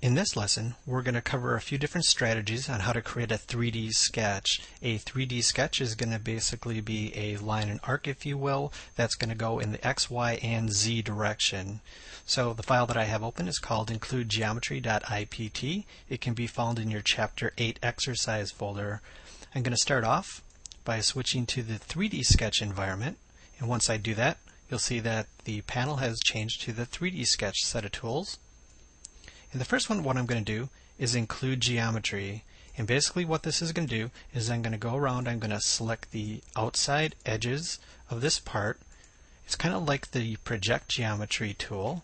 In this lesson, we're going to cover a few different strategies on how to create a 3D sketch. A 3D sketch is going to basically be a line and arc, if you will, that's going to go in the X, Y, and Z direction. So the file that I have open is called includegeometry.ipt. It can be found in your Chapter 8 exercise folder. I'm going to start off by switching to the 3D sketch environment, and once I do that, you'll see that the panel has changed to the 3D sketch set of tools. And the first one, what I'm going to do is include geometry. And basically what this is going to do is I'm going to go around, I'm going to select the outside edges of this part. It's kind of like the project geometry tool.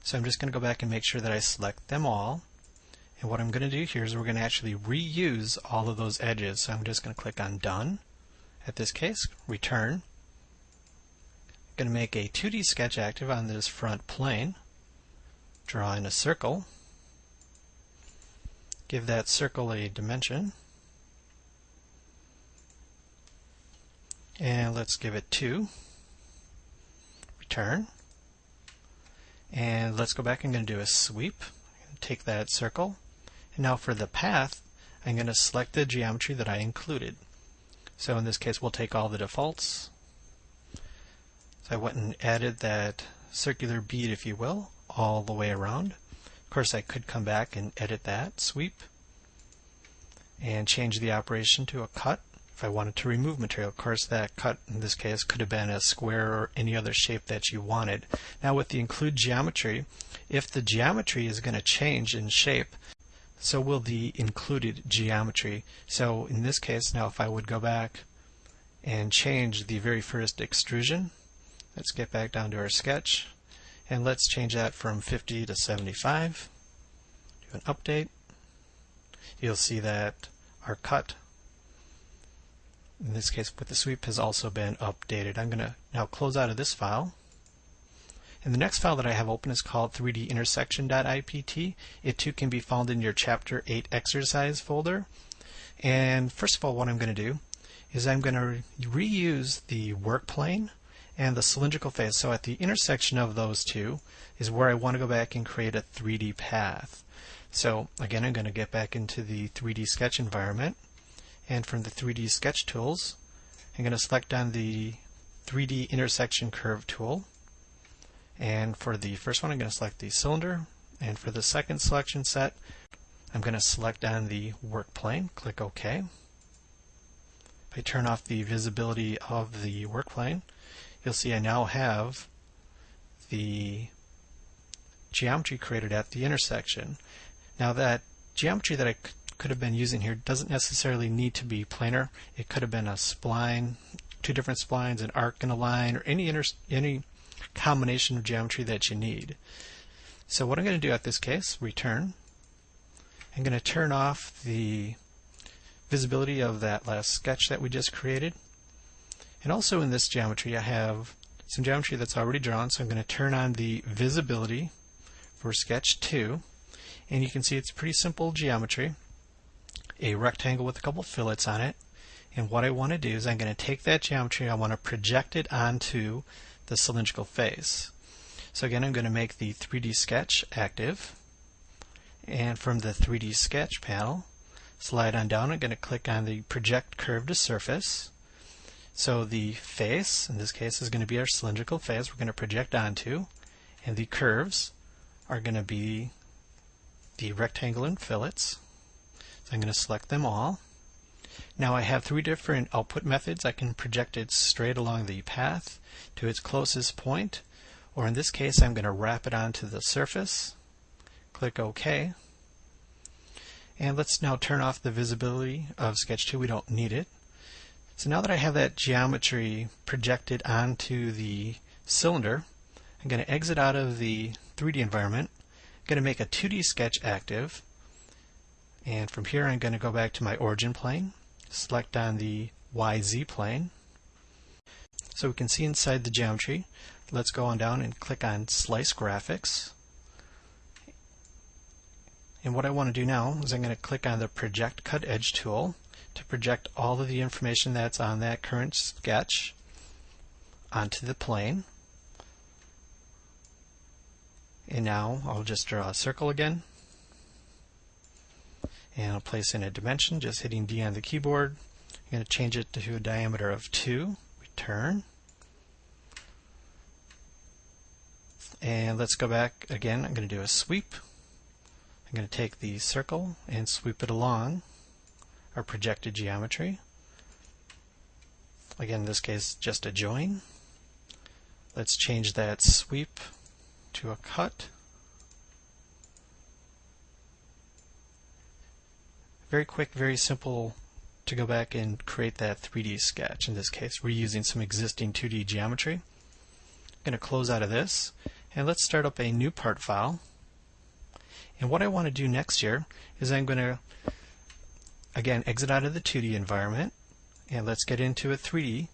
So I'm just going to go back and make sure that I select them all. And what I'm going to do here is we're going to actually reuse all of those edges. So I'm just going to click on Done. At this case, Return. I'm going to make a 2D sketch active on this front plane. Draw in a circle. Give that circle a dimension. And let's give it 2. Return. And let's go back. I'm going to do a sweep. Take that circle. And now for the path, I'm going to select the geometry that I included. So in this case, we'll take all the defaults. So I went and added that circular bead, if you will, all the way around. Of course, I could come back and edit that, sweep, and change the operation to a cut if I wanted to remove material. Of course, that cut in this case could have been a square or any other shape that you wanted. Now with the include geometry, if the geometry is going to change in shape, so will the included geometry. So in this case, now if I would go back and change the very first extrusion, let's get back down to our sketch. And let's change that from 50 to 75. Do an update. You'll see that our cut, in this case with the sweep, has also been updated. I'm going to now close out of this file. And the next file that I have open is called 3dintersection.ipt. It too can be found in your Chapter 8 exercise folder. And first of all, what I'm going to do is I'm going to reuse the work plane and the cylindrical face. So at the intersection of those two is where I want to go back and create a 3D path. So again, I'm going to get back into the 3D sketch environment, and from the 3D sketch tools, I'm going to select on the 3D intersection curve tool. And for the first one, I'm going to select the cylinder, and for the second selection set, I'm going to select on the work plane, click OK. If I turn off the visibility of the work plane, you'll see I now have the geometry created at the intersection. Now that geometry that I could have been using here doesn't necessarily need to be planar. It could have been a spline, two different splines, an arc and a line, or any combination of geometry that you need. So what I'm going to do at this case, return. I'm going to turn off the visibility of that last sketch that we just created. And also in this geometry, I have some geometry that's already drawn, so I'm going to turn on the visibility for sketch 2. And you can see it's pretty simple geometry, a rectangle with a couple fillets on it. And what I want to do is I'm going to take that geometry, I want to project it onto the cylindrical face. So again, I'm going to make the 3D sketch active. And from the 3D sketch panel, slide on down, I'm going to click on the project curve to surface. So the face, in this case, is going to be our cylindrical face we're going to project onto, and the curves are going to be the rectangle and fillets. So I'm going to select them all. Now I have 3 different output methods. I can project it straight along the path to its closest point, or in this case I'm going to wrap it onto the surface. Click OK. And let's now turn off the visibility of sketch 2. We don't need it. So now that I have that geometry projected onto the cylinder, I'm going to exit out of the 3D environment. I'm going to make a 2D sketch active. And from here I'm going to go back to my origin plane, select on the YZ plane. So we can see inside the geometry. Let's go on down and click on Slice Graphics. And what I want to do now is I'm going to click on the Project Cut Edge tool to project all of the information that's on that current sketch onto the plane. And now I'll just draw a circle again. And I'll place in a dimension, just hitting D on the keyboard. I'm going to change it to a diameter of 2. Return. And let's go back again. I'm going to do a sweep. I'm going to take the circle and sweep it along our projected geometry. Again, in this case, just a join. Let's change that sweep to a cut. Very quick, very simple to go back and create that 3D sketch. In this case, we're using some existing 2D geometry. I'm going to close out of this, and let's start up a new part file. And what I want to do next here is I'm going to, again, exit out of the 2D environment, and let's get into a 3D.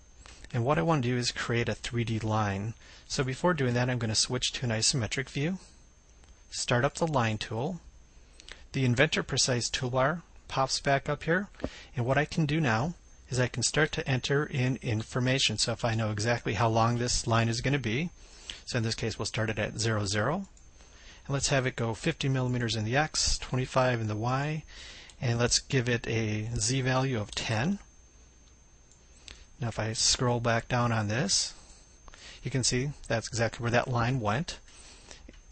And what I want to do is create a 3D line. So before doing that, I'm going to switch to an isometric view, start up the line tool. The Inventor Precise toolbar pops back up here, and what I can do now is I can start to enter in information. So if I know exactly how long this line is going to be, so in this case we'll start it at 0, 0, and let's have it go 50 millimeters in the X, 25 in the Y, and let's give it a Z value of 10. Now if I scroll back down on this, you can see that's exactly where that line went.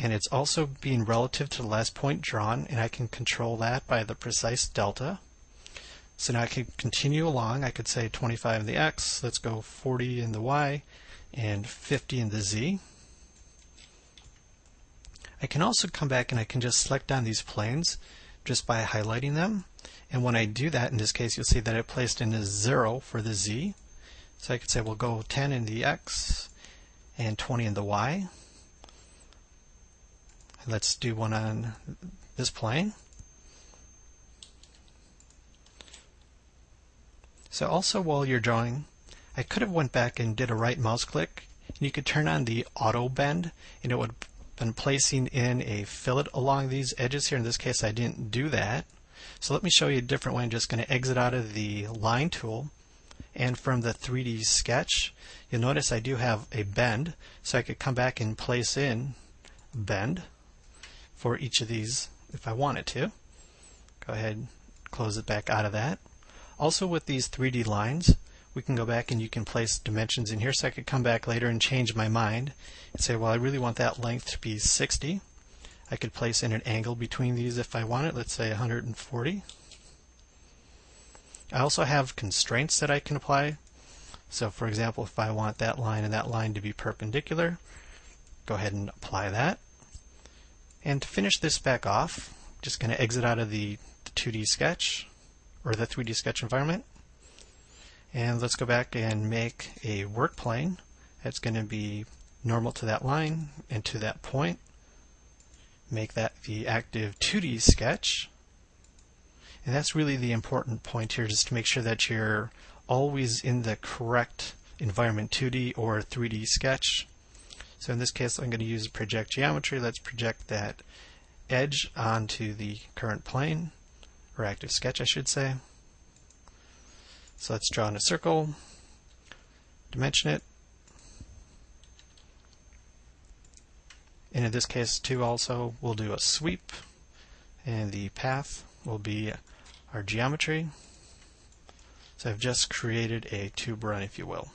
And it's also being relative to the last point drawn, and I can control that by the precise delta. So now I can continue along. I could say 25 in the X, let's go 40 in the Y, and 50 in the Z. I can also come back and I can just select on these planes just by highlighting them. And when I do that, in this case, you'll see that it placed in a 0 for the Z. So I could say we'll go 10 in the X and 20 in the Y. Let's do one on this plane. So also while you're drawing, I could have went back and did a right mouse click, and you could turn on the auto bend, and it would have been placing in a fillet along these edges here. In this case, I didn't do that. So let me show you a different way. I'm just going to exit out of the line tool, and from the 3D sketch, you'll notice I do have a bend, so I could come back and place in bend for each of these if I wanted to. Go ahead and close it back out of that. Also with these 3D lines, we can go back and you can place dimensions in here, so I could come back later and change my mind and say, well, I really want that length to be 60. I could place in an angle between these if I want it, let's say 140. I also have constraints that I can apply. So for example, if I want that line and that line to be perpendicular, go ahead and apply that. And to finish this back off, just going to exit out of the 2D sketch, or the 3D sketch environment. And let's go back and make a work plane that's going to be normal to that line and to that point. Make that the active 2D sketch. And that's really the important point here, just to make sure that you're always in the correct environment, 2D or 3D sketch. So in this case, I'm going to use project geometry. Let's project that edge onto the current plane, or active sketch, I should say. So let's draw in a circle, dimension it. And in this case, too, also, we'll do a sweep, and the path will be our geometry. So I've just created a tube run, if you will.